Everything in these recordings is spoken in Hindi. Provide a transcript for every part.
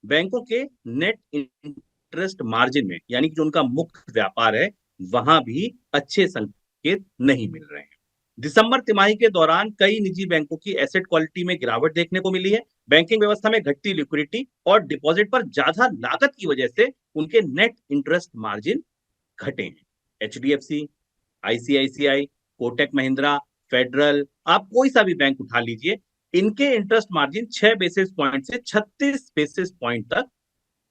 बैंकों के नेट इंटरेस्ट मार्जिन में, यानी कि जो उनका मुख्य व्यापार है, वहां भी अच्छे संकेत नहीं मिल रहे हैं। दिसंबर तिमाही के दौरान कई निजी बैंकों की एसेट क्वालिटी में गिरावट देखने को मिली है। बैंकिंग व्यवस्था में घटती लिक्विडिटी और डिपॉजिट पर ज्यादा लागत की वजह से उनके नेट इंटरेस्ट मार्जिन घटे हैं। HDFC, ICICI, Kotak Mahindra, federal, आप कोई सा भी बैंक उठा लीजिए, इनके इंटरेस्ट मार्जिन 6 बेसिस पॉइंट से 36 बेसिस पॉइंट तक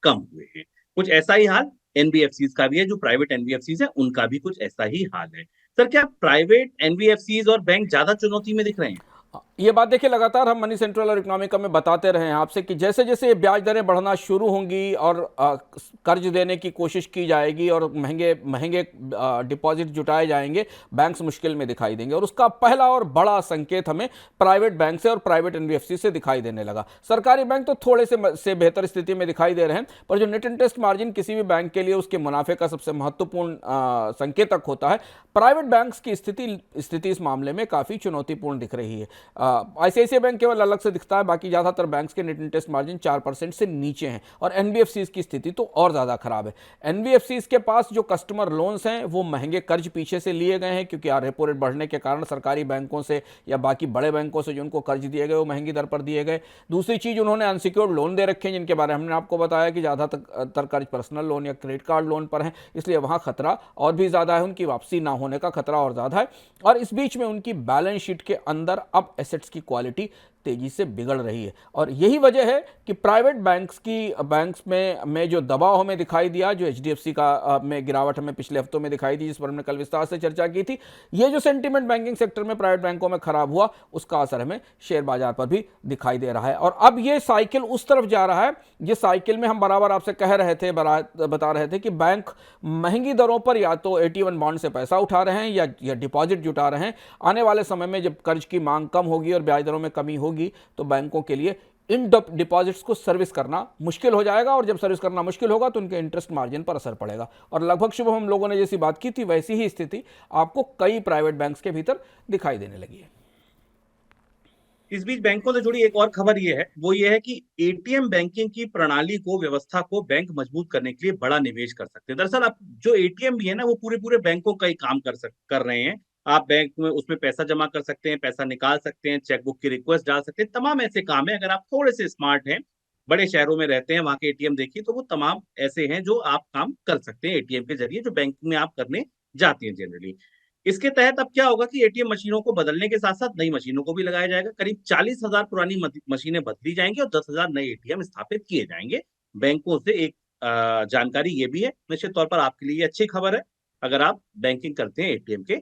कम हुए हैं। कुछ ऐसा ही हाल एनबीएफसीज का भी है, जो प्राइवेट एनबीएफसीज है उनका भी कुछ ऐसा ही हाल है। सर, क्या प्राइवेट एनबीएफसीज और बैंक ज्यादा चुनौती में दिख रहे हैं? ये बात देखिए, लगातार हम मनी सेंट्रल और इकोनॉमिका में बताते रहे हैं आपसे कि जैसे जैसे ब्याज दरें बढ़ना शुरू होंगी और कर्ज देने की कोशिश की जाएगी और महंगे महंगे डिपॉजिट जुटाए जाएंगे, बैंक्स मुश्किल में दिखाई देंगे। और उसका पहला और बड़ा संकेत हमें प्राइवेट बैंक से और प्राइवेट एनबीएफसी से दिखाई देने लगा। सरकारी बैंक तो थोड़े से बेहतर स्थिति में दिखाई दे रहे हैं, पर जो नेट इंटरेस्ट मार्जिन किसी भी बैंक के लिए उसके मुनाफे का सबसे महत्वपूर्ण संकेतक होता है, प्राइवेट बैंक्स की स्थिति इस मामले में काफ़ी चुनौतीपूर्ण दिख रही है। आईसीआईसीआई बैंक केवल अलग से दिखता है, बाकी ज़्यादातर बैंक्स के नेट इंटरेस्ट मार्जिन 4% से नीचे हैं। और एनबीएफसीज की स्थिति तो और ज़्यादा खराब है। एनबीएफसीज के पास जो कस्टमर लोन्स हैं वो महंगे कर्ज पीछे से लिए गए हैं, क्योंकि रेपो रेट बढ़ने के कारण सरकारी बैंकों से या बाकी बड़े बैंकों से जो उनको कर्ज दिए गए वो महंगी दर पर दिए गए। दूसरी चीज़, उन्होंने अनसिक्योर्ड लोन दे रखे हैं, जिनके बारे में हमने आपको बताया कि ज़्यादातर कर्ज पर्सनल लोन या क्रेडिट कार्ड लोन पर हैं, इसलिए वहाँ खतरा और भी ज़्यादा है, उनकी वापसी ना होने का खतरा और ज़्यादा है। और इस बीच में उनकी बैलेंस शीट के अंदर अब एसेट्स की क्वालिटी तेजी से बिगड़ रही है। और यही वजह है कि प्राइवेट बैंक्स में जो दबाव हमें दिखाई दिया, जो एचडीएफसी का में गिरावट हमें पिछले हफ्तों में दिखाई दी, जिस पर हमने कल विस्तार से चर्चा की थी, ये जो सेंटीमेंट बैंकिंग सेक्टर में प्राइवेट बैंकों में खराब हुआ, उसका असर हमें शेयर बाजार पर भी दिखाई दे रहा है। और अब ये साइकिल उस तरफ जा रहा है, जिस साइकिल में हम बराबर आपसे बता रहे थे कि बैंक महंगी दरों पर या तो AT1 बॉन्ड से पैसा उठा रहे हैं या डिपॉजिट जुटा रहे हैं। आने वाले समय में जब कर्ज की मांग कम होगी और ब्याज दरों में कमी होगी, तो बैंकों के लिए इन डिपॉजिट्स को सर्विस करना मुश्किल हो जाएगा। और जब सर्विस करना मुश्किल होगा तो उनके इंटरेस्ट मार्जिन पर असर पड़ेगा। और लगभग शुभ हम लोगों ने जैसी बात की थी, वैसी ही स्थिति आपको कई प्राइवेट बैंक्स के भीतर दिखाई देने लगी है। इस बीच बैंकों से जुड़ी एक और खबर ये है कि एटीएम बैंकिंग की प्रणाली को, व्यवस्था को बैंक मजबूत करने के लिए बड़ा निवेश कर सकते हैं। दरअसल अब जो एटीएम भी है ना, वो पूरे पूरे बैंकों का ही काम कर रहे हैं। आप बैंक में उसमें पैसा जमा कर सकते हैं, पैसा निकाल सकते हैं, चेकबुक की रिक्वेस्ट डाल सकते हैं, तमाम ऐसे काम है। अगर आप थोड़े से स्मार्ट हैं, बड़े शहरों में रहते हैं, वहां के एटीएम देखिए, तो वो तमाम ऐसे हैं जो आप काम कर सकते हैं एटीएम के जरिए, जो बैंकिंग में आप करने जाते हैं जनरली। इसके तहत अब क्या होगा कि एटीएम मशीनों को बदलने के साथ साथ नई मशीनों को भी लगाया जाएगा। करीब 40,000 पुरानी मशीनें बदली जाएंगी और 10,000 नए एटीएम स्थापित किए जाएंगे। बैंकों से एक जानकारी ये भी है, निश्चित तौर पर आपके लिए अच्छी खबर है अगर आप बैंकिंग करते हैं एटीएम के